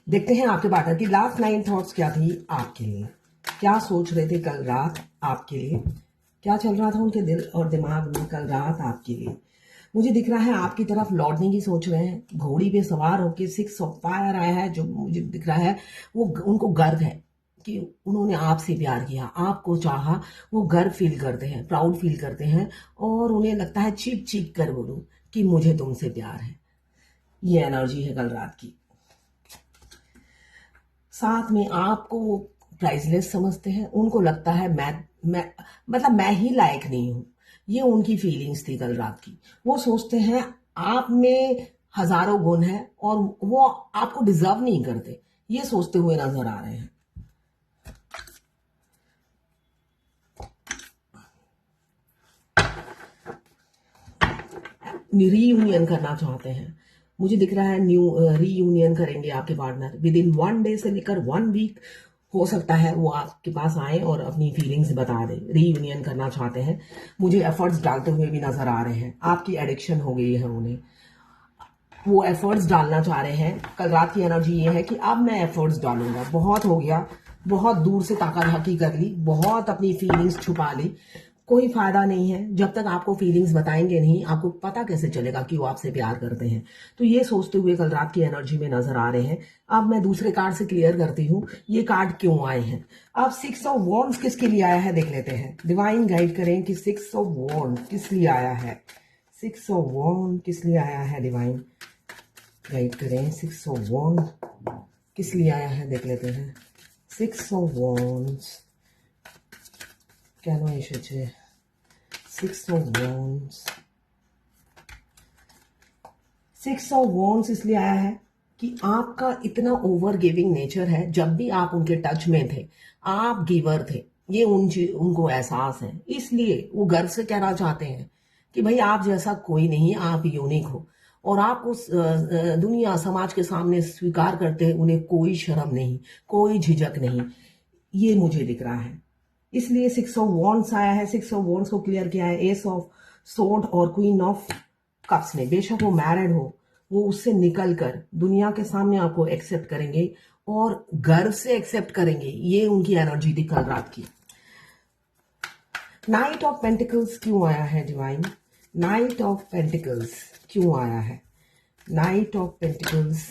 देखते हैं आपके पार्टनर की लास्ट 9 थॉट्स क्या थी आपके लिए। क्या सोच रहे थे कल रात आपके लिए, क्या चल रहा था उनके दिल और दिमाग में कल रात आपके लिए। मुझे दिख रहा है आपकी तरफ लौटने की सोच रहे हैं, घोड़ी पे सवार होके 6 ऑफ फायर आया है। जो मुझे दिख रहा है वो उनको गर्व है कि उन्होंने आपसे प्यार किया, आपको चाहा। वो गर्व फील करते हैं, प्राउड फील करते हैं और उन्हें लगता है चीख चीख कर बोलूं कि मुझे तुमसे प्यार है। ये एनर्जी है कल रात की। साथ में आपको वो प्राइसलेस समझते हैं, उनको लगता है मैं मतलब मैं ही लायक नहीं हूं। ये उनकी फीलिंग्स थी कल रात की। वो सोचते हैं आप में हजारों गुण हैं और वो आपको डिजर्व नहीं करते, ये सोचते हुए नजर आ रहे हैं। रीयूनियन करना चाहते हैं। मुझे दिख रहा है रीयूनियन करेंगे आपके पार्टनर विद इन 1 डे से लेकर 1 वीक। हो सकता है वो आपके पास आए और अपनी फीलिंग्स बता दें। रीयूनियन करना चाहते हैं, मुझे एफर्ट्स डालते हुए भी नजर आ रहे हैं। आपकी एडिक्शन हो गई है उन्हें, वो एफर्ट्स डालना चाह रहे हैं। कल रात की एनर्जी ये है कि अब मैं एफर्ट्स डालूंगा, बहुत हो गया, बहुत दूर से ताका झाकी कर ली, बहुत अपनी फीलिंग्स छुपा ली, कोई फायदा नहीं है। जब तक आपको फीलिंग्स बताएंगे नहीं, आपको पता कैसे चलेगा कि वो आपसे प्यार करते हैं। तो ये सोचते हुए कल रात की एनर्जी में नजर आ रहे हैं। अब मैं दूसरे कार्ड से क्लियर करती हूँ ये कार्ड क्यों आए हैं। अब 6 ऑफ वॉन्ड्स किसके लिए आया है देख लेते हैं। डिवाइन गाइड करें कि 6 ऑफ वॉन्ड किस लिए आया है। 6 ऑफ वॉन्ड किस लिए आया है, डिवाइन गाइड करें। 6 ऑफ वॉन्ड किस लिए आया है देख लेते हैं। 6 ऑफ वॉन्ड्स কেন এসেছে 6 ऑफ वॉन्ड्स। 6 ऑफ वॉन्ड्स इसलिए आया है कि आपका इतना ओवर गिविंग नेचर है। जब भी आप उनके टच में थे आप गिवर थे, ये उनको एहसास है। इसलिए वो गर्व से कहना चाहते हैं कि भाई आप जैसा कोई नहीं, आप यूनिक हो और आपको दुनिया समाज के सामने स्वीकार करते हैं। उन्हें कोई शर्म नहीं, कोई झिझक नहीं, ये मुझे दिख रहा है। इसलिए 6 ऑफ वॉन्ड्स आया है। 6 ऑफ वॉन्ड्स को क्लियर किया है एस ऑफ सोर्ड और क्वीन ऑफ कप्स ने। बेशक वो मैरिड हो, वो उससे निकल कर दुनिया के सामने आपको एक्सेप्ट करेंगे और गर्व से एक्सेप्ट करेंगे। ये उनकी एनर्जी थी कल रात की। नाइट ऑफ पेंटिकल्स क्यों आया है डिवाइन। नाइट ऑफ पेंटिकल्स क्यों आया है। नाइट ऑफ पेंटिकल्स,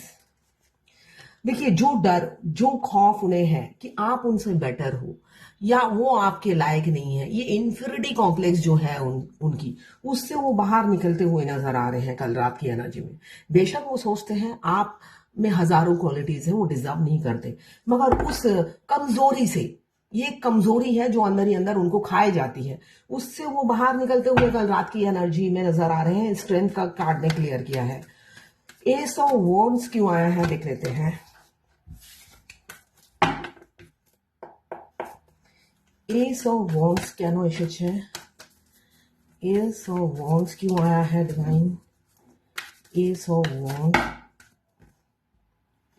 देखिए जो डर, जो खौफ उन्हें है कि आप उनसे बेटर हो या वो आपके लायक नहीं है, ये इन्फीरियरिटी कॉम्प्लेक्स जो है उनकी, उससे वो बाहर निकलते हुए नजर आ रहे हैं कल रात की एनर्जी में। बेशक वो सोचते हैं आप में हजारों क्वालिटीज हैं, वो डिजर्व नहीं करते, मगर उस कमजोरी से, ये कमजोरी है जो अंदर ही अंदर उनको खाई जाती है, उससे वो बाहर निकलते हुए कल रात की एनर्जी में नजर आ रहे हैं। स्ट्रेंथ का कार्ड ने क्लियर किया है। एस ऑफ वॉन्ड्स क्यों आया है देख लेते हैं। एस ऑफ वॉन्ड्स কেন এসেছে। एस ऑफ वॉन्ड्स क्यों आया है डिवाइन। एस ऑफ वॉन्ड,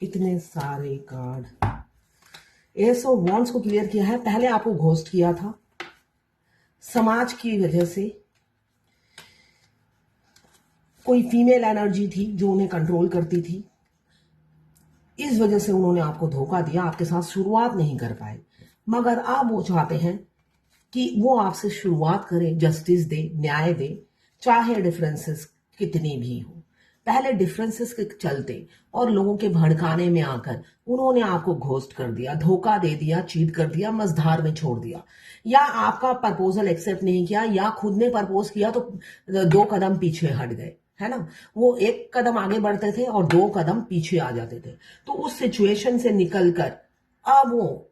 इतने सारे कार्ड। एस ऑफ वॉन्ड्स को क्लियर किया है। पहले आपको घोस्ट किया था समाज की वजह से, कोई फीमेल एनर्जी थी जो उन्हें कंट्रोल करती थी, इस वजह से उन्होंने आपको धोखा दिया, आपके साथ शुरुआत नहीं कर पाए। मगर अब वो चाहते हैं कि वो आपसे शुरुआत करे, जस्टिस दे, न्याय दे, चाहे डिफरेंसेस कितनी भी हो। पहले डिफरेंसेस के चलते और लोगों के भड़काने में आकर उन्होंने आपको घोस्ट कर दिया, धोखा दे दिया, चीट कर दिया, मझधार में छोड़ दिया, या आपका प्रपोजल एक्सेप्ट नहीं किया, या खुद ने प्रपोज किया तो 2 कदम पीछे हट गए, है ना। वो 1 कदम आगे बढ़ते थे और 2 कदम पीछे आ जाते थे। तो उस सिचुएशन से निकलकर अब वो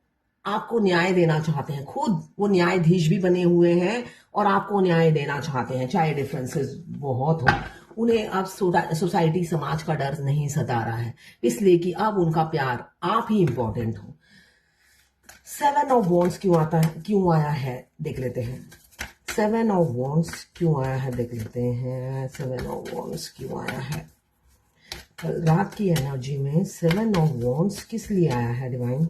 आपको न्याय देना चाहते हैं। खुद वो न्यायाधीश भी बने हुए हैं और आपको न्याय देना चाहते हैं, चाहे डिफरेंसेस बहुत हो। उन्हें अब सोसाइटी, समाज का डर नहीं सता रहा है, इसलिए कि अब उनका प्यार आप ही इंपॉर्टेंट हो। 7 ऑफ वॉन्ड्स क्यों आता है, क्यों आया है देख लेते हैं। 7 ऑफ वॉन्ड्स क्यों आया है देख लेते हैं। 7 ऑफ वॉन्ड्स क्यों आया है कल रात की एनर्जी में। 7 ऑफ वॉन्ड्स किस लिए आया है डिवाइन।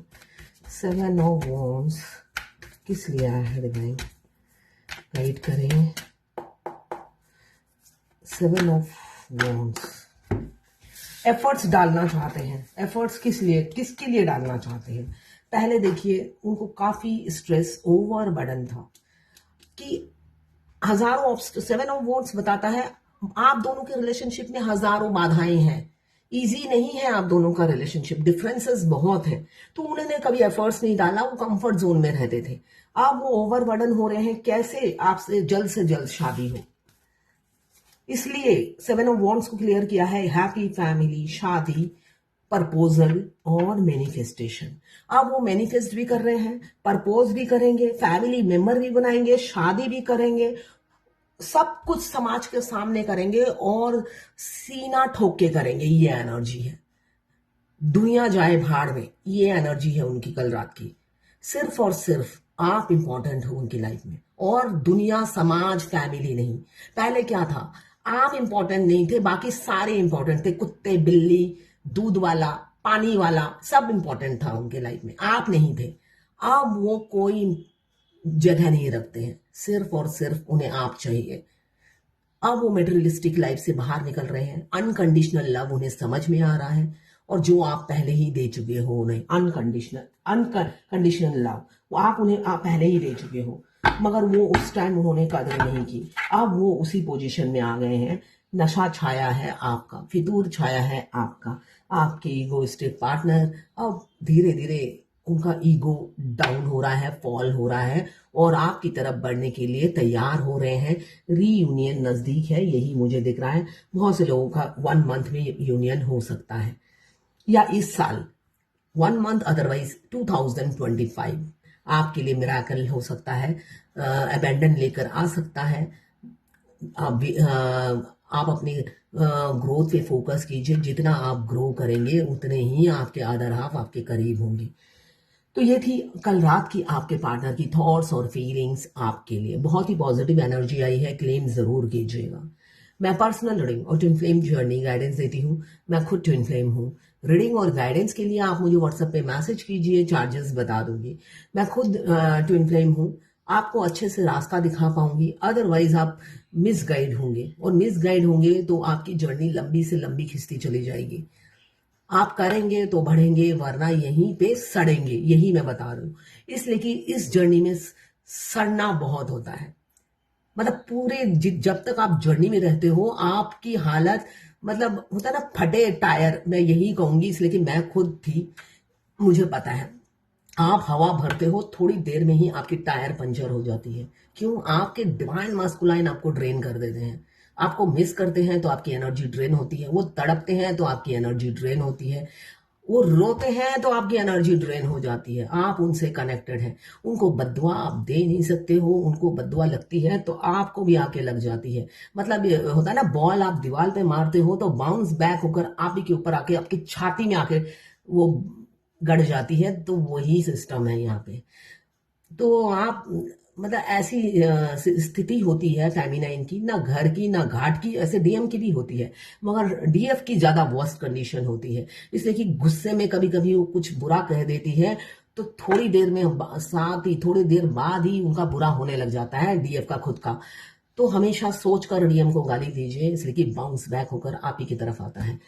7 ऑफ वॉन्ड्स किस लिए आया है डिवाइन, गाइड करें। 7 ऑफ वॉन्ड्स, एफर्ट्स डालना चाहते हैं। एफर्ट्स किसके लिए डालना चाहते हैं? पहले देखिए, उनको काफी स्ट्रेस, ओवर बर्डन था कि हजारों, 7 of Wands बताता है आप दोनों के रिलेशनशिप में हजारों बाधाएं हैं, इजी नहीं है आप दोनों का रिलेशनशिप, डिफरेंसेस बहुत हैं। तो उन्होंने कभी एफर्ट्स नहीं डाला, वो कंफर्ट जोन में रहते थे। अब वो ओवरबर्डन हो रहे हैं, कैसे आपसे जल्द से जल्द शादी हो। इसलिए 7 of Wands को क्लियर किया है हैप्पी फैमिली, शादी, प्रपोजल और मैनिफेस्टेशन। अब वो मैनिफेस्ट भी कर रहे हैं, प्रपोज भी करेंगे, फैमिली मेंबर भी बनाएंगे, शादी भी करेंगे, सब कुछ समाज के सामने करेंगे और सीना ठोक के करेंगे। ये एनर्जी है, दुनिया जाए भाड़ में, ये एनर्जी है उनकी कल रात की। सिर्फ और सिर्फ आप इंपॉर्टेंट हो उनकी लाइफ में, और दुनिया, समाज, फैमिली नहीं। पहले क्या था, आप इंपॉर्टेंट नहीं थे, बाकी सारे इंपॉर्टेंट थे, कुत्ते, बिल्ली, दूध वाला, पानी वाला, सब इंपॉर्टेंट था उनके लाइफ में, आप नहीं थे। अब वो कोई जगह नहीं रखते हैं, सिर्फ और सिर्फ उन्हें आप चाहिए। अब वो मेटेरियलिस्टिक लाइफ से बाहर निकल रहे हैं, अनकंडीशनल लव उन्हें समझ में आ रहा है, और जो आप पहले ही दे चुके हो उन्हें, अनकंडीशनल लव, वो आप उन्हें आप पहले ही दे चुके हो, मगर वो उस टाइम उन्होंने कदर नहीं की। अब वो उसी पोजीशन में आ गए हैं। नशा छाया है आपका, फितूर छाया है आपका, आपके ईगोइस्टिक पार्टनर अब धीरे धीरे उनका ईगो डाउन हो रहा है, फॉल हो रहा है, और आपकी तरफ बढ़ने के लिए तैयार हो रहे हैं। रीयूनियन नजदीक है, यही मुझे दिख रहा है। बहुत से लोगों का 1 मंथ में यूनियन हो सकता है, या इस साल 1 मंथ, अदरवाइज 2025 आपके लिए मिराकल हो सकता है, अबेंडन लेकर आ सकता है। आप अपनी ग्रोथ पे फोकस कीजिए, जितना आप ग्रो करेंगे उतने ही आपके अदर हाफ आपके करीब होंगे। तो ये थी कल रात की आपके पार्टनर की थॉट्स और फीलिंग्स आपके लिए। बहुत ही पॉजिटिव एनर्जी आई है, क्लेम जरूर कीजिएगा। मैं पर्सनल रीडिंग और ट्विन फ्लेम जर्नी गाइडेंस देती हूँ। मैं खुद ट्विन फ्लेम हूँ। रीडिंग और गाइडेंस के लिए आप मुझे व्हाट्सएप पे मैसेज कीजिए, चार्जेस बता दूंगी। मैं खुद ट्विन फ्लेम हूँ, आपको अच्छे से रास्ता दिखा पाऊंगी, अदरवाइज आप मिसगाइड होंगे, और मिसगाइड होंगे तो आपकी जर्नी लंबी से लंबी खिंचती चली जाएगी। आप करेंगे तो बढ़ेंगे, वरना यहीं पे सड़ेंगे, यही मैं बता रही हूँ। इसलिए कि इस जर्नी में सड़ना बहुत होता है, मतलब पूरे जब तक आप जर्नी में रहते हो आपकी हालत, मतलब होता है ना फटे टायर, मैं यही कहूंगी, इसलिए कि मैं खुद थी, मुझे पता है। आप हवा भरते हो, थोड़ी देर में ही आपकी टायर पंचर हो जाती है। क्यों? आपके डिवाइन मास्कुलाइन आपको ड्रेन कर देते हैं। आपको मिस करते हैं तो आपकी एनर्जी ड्रेन होती है, वो तड़पते हैं तो आपकी एनर्जी ड्रेन होती है, वो रोते हैं तो आपकी एनर्जी ड्रेन हो जाती है। आप उनसे कनेक्टेड हैं, उनको बद्दुआ आप दे नहीं सकते हो, उनको बद्दुआ लगती है तो आपको भी आके लग जाती है। मतलब ये होता है ना, बॉल आप दीवार पे मारते हो तो बाउंस बैक होकर आप ही के ऊपर आके आपकी छाती में आके वो गड़ जाती है। तो वही सिस्टम है यहाँ पे। तो आप मतलब ऐसी स्थिति होती है फेमिनाइन की, ना घर की ना घाट की, ऐसे डीएम की भी होती है, मगर डीएफ की ज्यादा वर्स्ट कंडीशन होती है। इसलिए कि गुस्से में कभी कभी वो कुछ बुरा कह देती है तो थोड़ी देर में साथ ही थोड़ी देर बाद ही उनका बुरा होने लग जाता है डीएफ का खुद का। तो हमेशा सोच कर डीएम को गाली दीजिए, इसलिए कि बाउंस बैक होकर आप ही की तरफ आता है।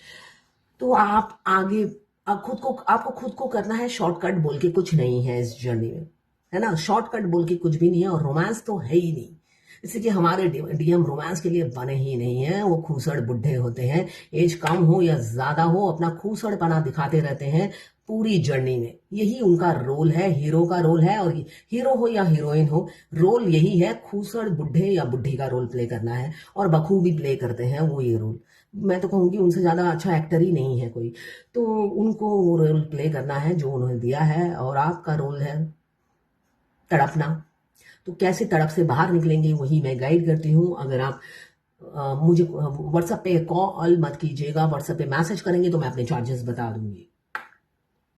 तो आप आगे आपको खुद को करना है। शॉर्टकट बोल के कुछ नहीं है इस जर्नी में, है ना। शॉर्टकट बोल के कुछ भी नहीं है, और रोमांस तो है ही नहीं। इसलिए कि हमारे डीएम रोमांस के लिए बने ही नहीं है। वो खूसड़ बुढ़े होते हैं, एज कम हो या ज्यादा हो, अपना खूसड़पना दिखाते रहते हैं पूरी जर्नी में। यही उनका रोल है, हीरो का रोल है, और हीरो हो या हीरोइन हो, रोल यही है, खूसड़ बुढ़े या बुढ़ी का रोल प्ले करना है, और बखूबी प्ले करते हैं वो ये रोल। मैं तो कहूंगी उनसे ज्यादा अच्छा एक्टर ही नहीं है कोई। तो उनको रोल प्ले करना है जो उन्होंने दिया है, और आपका रोल है तड़पना। तो कैसे तड़प से बाहर निकलेंगे वही मैं गाइड करती हूँ। अगर आप मुझे व्हाट्सएप पे कॉल मत कीजिएगा, व्हाट्सएप पे मैसेज करेंगे तो मैं अपने चार्जेस बता दूंगी।